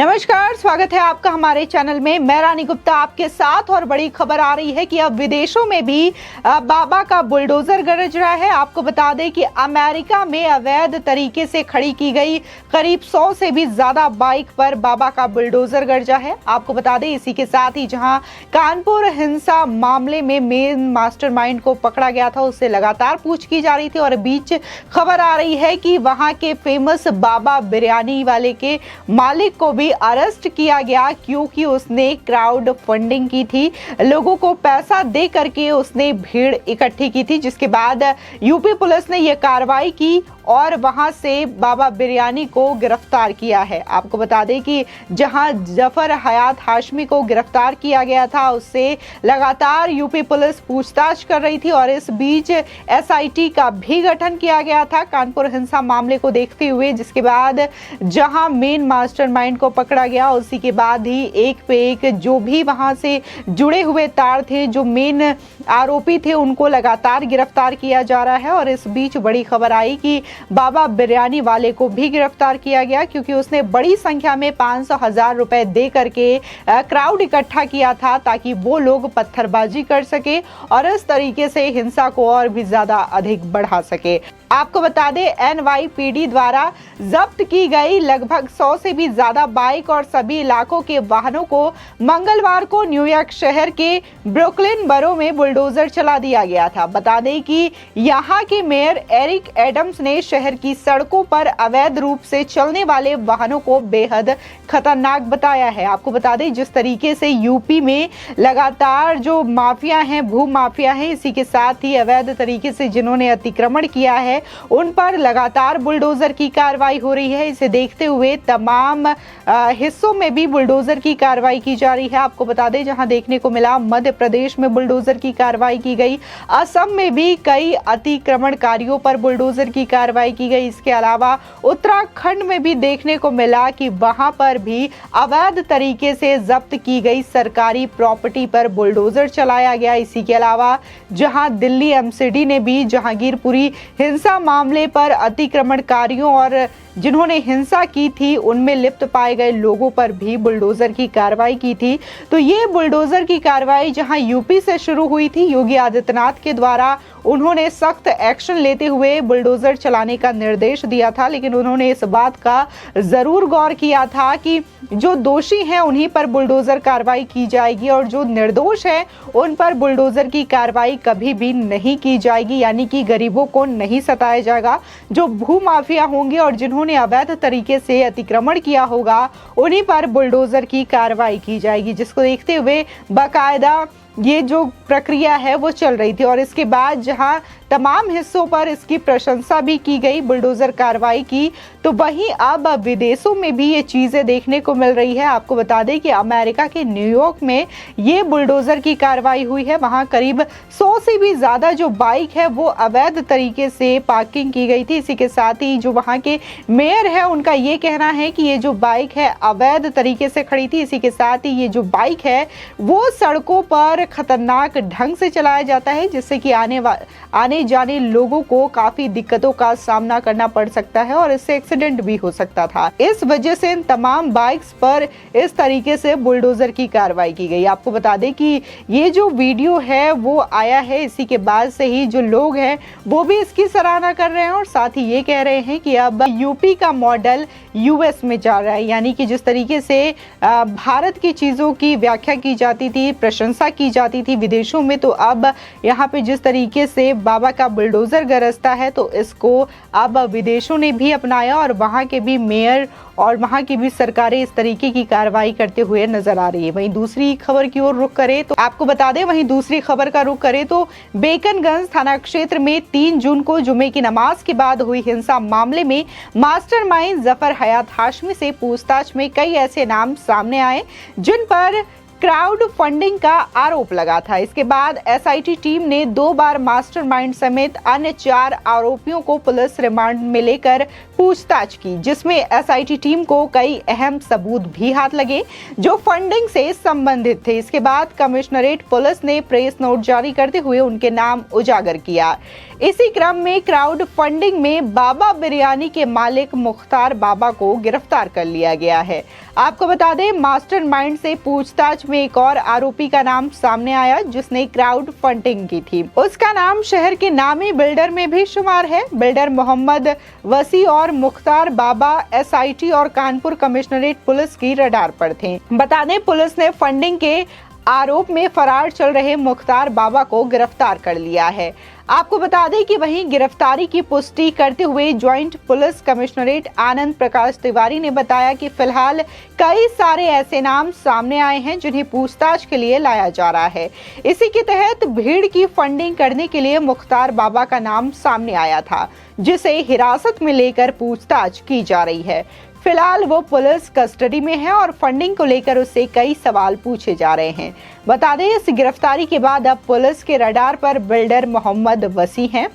नमस्कार, स्वागत है आपका हमारे चैनल में। मैं रानी गुप्ता आपके साथ। और बड़ी खबर आ रही है कि अब विदेशों में भी बाबा का बुलडोजर गरज रहा है। आपको बता दें कि अमेरिका में अवैध तरीके से खड़ी की गई करीब 100 से भी ज्यादा बाइक पर बाबा का बुलडोजर गरजा है। आपको बता दें इसी के साथ ही जहां कानपुर हिंसा मामले में मेन मास्टरमाइंड को पकड़ा गया था, उससे लगातार पूछ की जा रही थी। और बीच खबर आ रही है कि वहां के फेमस बाबा बिरयानी वाले के मालिक को भी अरेस्ट किया गया, क्योंकि उसने क्राउड फंडिंग की थी। लोगों को पैसा दे करके उसने भीड़ इकट्ठी की थी, जिसके बाद यूपी पुलिस ने यह कार्रवाई की और वहां से बाबा बिरयानी को गिरफ्तार किया है। आपको बता दें कि जहां जफर हयात हाशमी को गिरफ्तार किया गया था, उससे लगातार यूपी पुलिस पूछताछ कर रही थी। और इस बीच एसआईटी का भी गठन किया गया था कानपुर हिंसा मामले को देखते हुए, जिसके बाद जहां मेन मास्टरमाइंड को पकड़ा गया, उसी के बाद ही एक पे एक जो भी वहां से जुड़े हुए तार थे, जो मेन आरोपी थे, उनको लगातार गिरफ्तार किया जा रहा है। और इस बीच बड़ी खबर आई कि बाबा बिरयानी वाले को भी गिरफ्तार किया गया, क्योंकि उसने बड़ी संख्या में 500,000 रुपए दे करके क्राउड इकट्ठा किया था, ताकि वो लोग पत्थरबाजी कर सके और इस तरीके से हिंसा को और भी ज्यादा अधिक बढ़ा सके। आपको बता दें एनवाईपीडी द्वारा जब्त की गई लगभग 100 से भी ज्यादा बाइक और सभी इलाकों के वाहनों को मंगलवार को न्यूयॉर्क शहर के ब्रुकलिन बरो में बुलडोजर चला दिया गया था। बता दें कि यहां के मेयर एरिक एडम्स ने शहर की सड़कों पर अवैध रूप से चलने वाले वाहनों को बेहद खतरनाक बताया है। आपको बता दें जिस तरीके से यूपी में लगातार जो माफिया हैं, भू माफिया हैं, इसी के साथ ही अवैध तरीके से जिन्होंने अतिक्रमण किया है, उन पर लगातार बुलडोजर की कार्रवाई हो रही है। इसे देखते हुए तमाम हिस्सों में भी बुलडोजर की कार्रवाई की जा रही है। आपको बता दें जहां देखने को मिला मध्य प्रदेश में बुलडोजर की कार्रवाई की गई, असम में भी कई अतिक्रमणकारियों पर बुलडोजर की कार्रवाई की गई। इसके अलावा उत्तराखंड में भी देखने को मिला कि वहां पर भी अवैध तरीके से जब्त की गई सरकारी प्रॉपर्टी पर बुलडोजर चलाया गया। इसी के अलावा जहां दिल्ली एमसीडी ने भी जहांगीरपुरी हिंसा मामले पर अतिक्रमणकारियों और जिन्होंने हिंसा की थी उनमें लिप्त पाए गए लोगों पर भी बुलडोजर की कार्रवाई की थी। तो ये बुलडोजर की कार्रवाई जहां यूपी से शुरू हुई थी, योगी आदित्यनाथ के द्वारा उन्होंने सख्त एक्शन लेते हुए बुलडोजर चलाने का निर्देश दिया था, लेकिन उन्होंने इस बात का जरूर गौर किया था कि जो दोषी हैं उन्हीं पर बुलडोजर कार्रवाई की जाएगी और जो निर्दोष हैं उन पर बुलडोजर की कार्रवाई कभी भी नहीं की जाएगी, यानी कि गरीबों को नहीं सताया जाएगा। जो भू माफिया होंगे और जिन्होंने अवैध तरीके से अतिक्रमण किया होगा, उन्हीं पर बुलडोजर की कार्रवाई की जाएगी, जिसको देखते हुए बाकायदा ये जो प्रक्रिया है वो चल रही थी। और इसके बाद जहां तमाम हिस्सों पर इसकी प्रशंसा भी की गई बुलडोजर कार्रवाई की, तो वहीं अब विदेशों में भी ये चीजें देखने को मिल रही है। आपको बता दें कि अमेरिका के न्यूयॉर्क में ये बुलडोजर की कार्रवाई हुई है। वहां करीब 100 से भी ज्यादा जो बाइक है वो अवैध तरीके से पार्किंग की गई थी। इसी के साथ ही जो वहां के मेयर है उनका ये कहना है कि ये जो बाइक है अवैध तरीके से खड़ी थी। इसी के साथ ही ये जो बाइक है वो सड़कों पर खतरनाक ढंग से चलाया जाता है, जिससे कि आने जाने लोगों को काफी दिक्कतों का सामना करना पड़ सकता है और इससे एक्सीडेंट भी हो सकता था। इस वजह से इन तमाम बाइक्स पर इस तरीके से बुलडोजर की कार्रवाई की गई। आपको बता दें कि ये जो वीडियो है वो आया है, इसी के बाद से ही जो लोग हैं वो भी इसकी सराहना कर रहे हैं और साथ ही ये कह रहे हैं कि अब यूपी का मॉडल यूएस में जा रहा है, यानी कि जिस तरीके से भारत की चीजों की व्याख्या की जाती थी, प्रशंसा की जाती थी विदेशों में, तो अब यहाँ पे जिस तरीके से बाबा का बुलडोजर गरजता है, तो इसको अब विदेशों ने भी अपनाया और वहाँ के भी मेयर और वहाँ की भी सरकारें इस तरीके की कार्रवाई करते हुए नजर आ रही है। वहीं दूसरी खबर की ओर रुख करें तो आपको बता दें, वहीं दूसरी खबर का रुख करें तो बेकनगंज थाना क्षेत्र में 3 जून को जुमे की नमाज के बाद हुई हिंसा मामले में मास्टरमाइंड जफर हयात हाशमी से पूछताछ में कई ऐसे नाम सामने आए जिन पर क्राउड फंडिंग का आरोप लगा था। इसके बाद एसआईटी टीम ने 2 बार मास्टरमाइंड समेत अन्य 4 आरोपियों को पुलिस रिमांड में लेकर पूछताछ की, जिसमें एसआईटी टीम को कई अहम सबूत भी हाथ लगे जो फंडिंग से संबंधित थे। इसके बाद कमिश्नरेट पुलिस ने प्रेस नोट जारी करते हुए उनके नाम उजागर किया। इसी क्रम में क्राउड फंडिंग में बाबा बिरयानी के मालिक मुख्तार बाबा को गिरफ्तार कर लिया गया है। आपको बता दें, मास्टरमाइंड से पूछताछ में एक और आरोपी का नाम सामने आया जिसने क्राउड फंडिंग की थी। उसका नाम शहर के नामी बिल्डर में भी शुमार है। बिल्डर मोहम्मद वसी और मुख्तार बाबा एसआईटी और कानपुर कमिश्नरेट पुलिस की रडार पर थे। बता दें, पुलिस ने फंडिंग के आरोप में फरार चल रहे मुख्तार बाबा को गिरफ्तार कर लिया है। आपको बता दें कि वहीं गिरफ्तारी की पुष्टि करते हुए joint police commissionerate Anand Prakash Tiwari ने बताया कि फिलहाल कई सारे ऐसे नाम सामने आए हैं जिन्हें पूछताछ के लिए लाया जा रहा है। इसी के तहत भीड़ की फंडिंग करने के लिए मुख्तार बाबा का नाम सामने आया था, जिसे हिरासत में लेकर पूछताछ की जा रही है। फिलहाल वो पुलिस कस्टडी में है और फंडिंग को लेकर उससे कई सवाल पूछे जा रहे हैं। बता दें, इस गिरफ्तारी के बाद अब पुलिस के रडार पर बिल्डर मोहम्मद वसी हैं।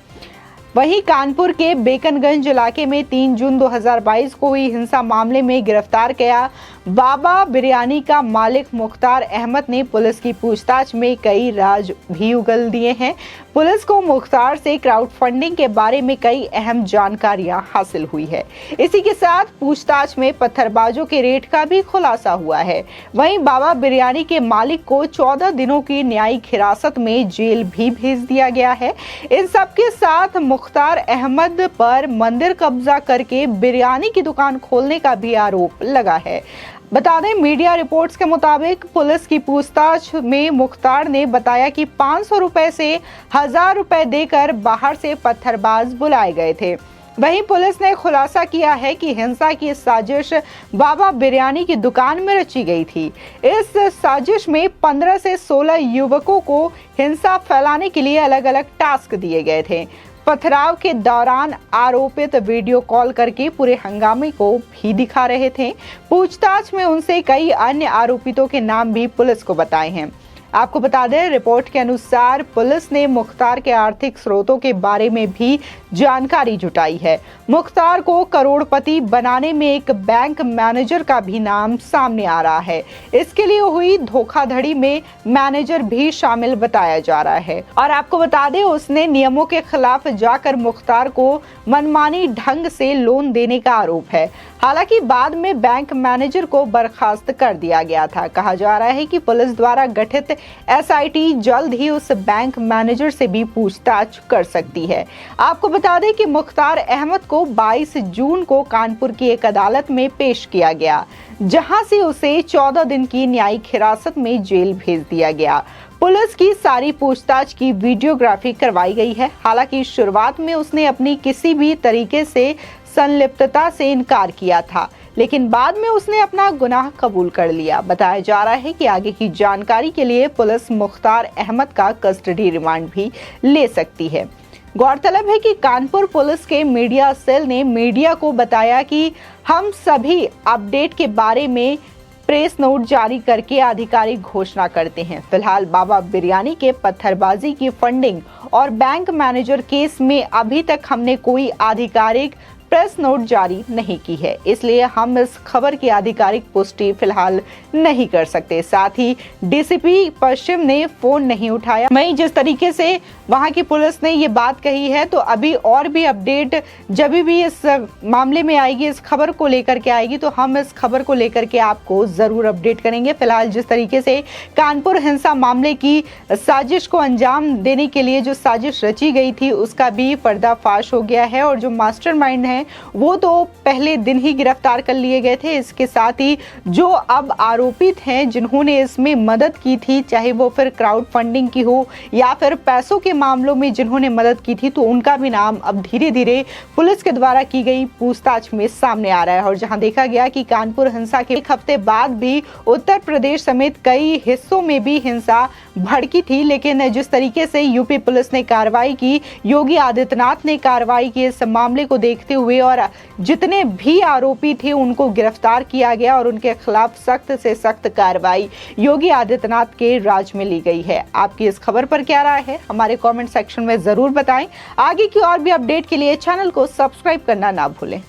वहीं कानपुर के बेकनगंज इलाके में 3 जून 2022 को हुई हिंसा मामले में गिरफ्तार किया बाबा बिरयानी का मालिक मुख्तार अहमद ने पुलिस की पूछताछ में कई राज भी उगल दिए हैं। पुलिस को मुख्तार से क्राउड फंडिंग के बारे में कई अहम जानकारियां हासिल हुई है। इसी के साथ पूछताछ में पत्थरबाजों के रेट का भी खुलासा हुआ है। वहीं बाबा बिरयानी के मालिक को 14 दिनों की न्यायिक हिरासत में जेल भी भेज दिया गया है। इन सबके साथ मुख्तार अहमद पर मंदिर कब्जा करके बिरयानी की दुकान खोलने का भी आरोप लगा है। बता दें, मीडिया रिपोर्ट्स के मुताबिक पुलिस की पूछताछ में मुख्तार ने बताया कि 500 रुपए से 1000 रुपए देकर बाहर से पत्थरबाज बुलाए गए थे। वहीं पुलिस ने खुलासा किया है कि हिंसा की साजिश बाबा बिरयानी की दुकान में रची गई थी। इस साजिश में 15 से 16 युवकों को हिंसा फैलाने के लिए अलग अलग टास्क दिए गए थे। पथराव के दौरान आरोपित वीडियो कॉल करके पूरे हंगामे को भी दिखा रहे थे। पूछताछ में उनसे कई अन्य आरोपितों के नाम भी पुलिस को बताए हैं। आपको बता दें, रिपोर्ट के अनुसार पुलिस ने मुख्तार के आर्थिक स्रोतों के बारे में भी जानकारी जुटाई है। मुख्तार को करोड़पति बनाने में एक बैंक मैनेजर का भी नाम सामने आ रहा है। इसके लिए हुई धोखाधड़ी में मैनेजर भी शामिल बताया जा रहा है। और आपको बता दें, उसने नियमों के खिलाफ जाकर मुख्तार को मनमानी ढंग से लोन देने का आरोप है। हालांकि बाद में बैंक मैनेजर को बर्खास्त कर दिया गया था। कहा जा रहा है कि पुलिस द्वारा गठित एसआईटी जल्द ही उस बैंक मैनेजर से भी पूछताछ कर सकती है। आपको बता दें कि मुख्तार अहमद को 22 जून को कानपुर की एक अदालत में पेश किया गया, जहां से उसे 14 दिन की न्यायिक हिरासत में जेल भेज दिया गया। पुलिस की सारी पूछताछ की वीडियोग्राफी करवाई गई है। हालांकि शुरुआत में उसने अपनी किसी भी तरीके से संलिप्तता से इनकार किया था, लेकिन बाद में उसने अपना गुनाह कबूल कर लिया। बताया जा रहा है कि आगे की जानकारी के लिए पुलिस मुख्तार अहमद का कस्टडी रिमांड भी ले सकती है। गौरतलब है कि कानपुर पुलिस के मीडिया सेल ने मीडिया को बताया कि हम सभी अपडेट के बारे में प्रेस नोट जारी करके आधिकारिक घोषणा करते हैं। फिलहाल बाबा बिरयानी के पत्थरबाजी की फंडिंग और बैंक मैनेजर केस में अभी तक हमने कोई आधिकारिक प्रेस नोट जारी नहीं की है, इसलिए हम इस खबर की आधिकारिक पुष्टि फिलहाल नहीं कर सकते। साथ ही डीसीपी पश्चिम ने फोन नहीं उठाया। वहीं जिस तरीके से वहां की पुलिस ने ये बात कही है, तो अभी और भी अपडेट जब भी इस मामले में आएगी, इस खबर को लेकर के आएगी, तो हम इस खबर को लेकर के आपको जरूर अपडेट करेंगे। फिलहाल जिस तरीके से कानपुर हिंसा मामले की साजिश को अंजाम देने के लिए जो साजिश रची गई थी, उसका भी पर्दाफाश हो गया है और जो मास्टरमाइंड है वो तो पहले दिन ही गिरफ्तार कर लिए गए थे। इसके साथ ही जो अब आरोपित हैं जिन्होंने इसमें मदद की थी, चाहे वो फिर क्राउड फंडिंग की हो या फिर पैसों के मामलों में जिन्होंने मदद की थी, तो उनका भी नाम अब धीरे धीरे पुलिस के द्वारा की गई पूछताछ में सामने आ रहा है। और जहां देखा गया कि कानपुर हिंसा के एक हफ्ते बाद भी उत्तर प्रदेश समेत कई हिस्सों में भी हिंसा भड़की थी, लेकिन जिस तरीके से यूपी पुलिस ने कार्रवाई की, योगी आदित्यनाथ ने कार्रवाई की, इस मामले को देखते हुए और जितने भी आरोपी थे उनको गिरफ्तार किया गया और उनके खिलाफ सख्त से सख्त कार्रवाई योगी आदित्यनाथ के राज में ली गई है। आपकी इस खबर पर क्या राय है, हमारे कमेंट सेक्शन में जरूर बताएं। आगे की और भी अपडेट के लिए चैनल को सब्सक्राइब करना ना भूलें।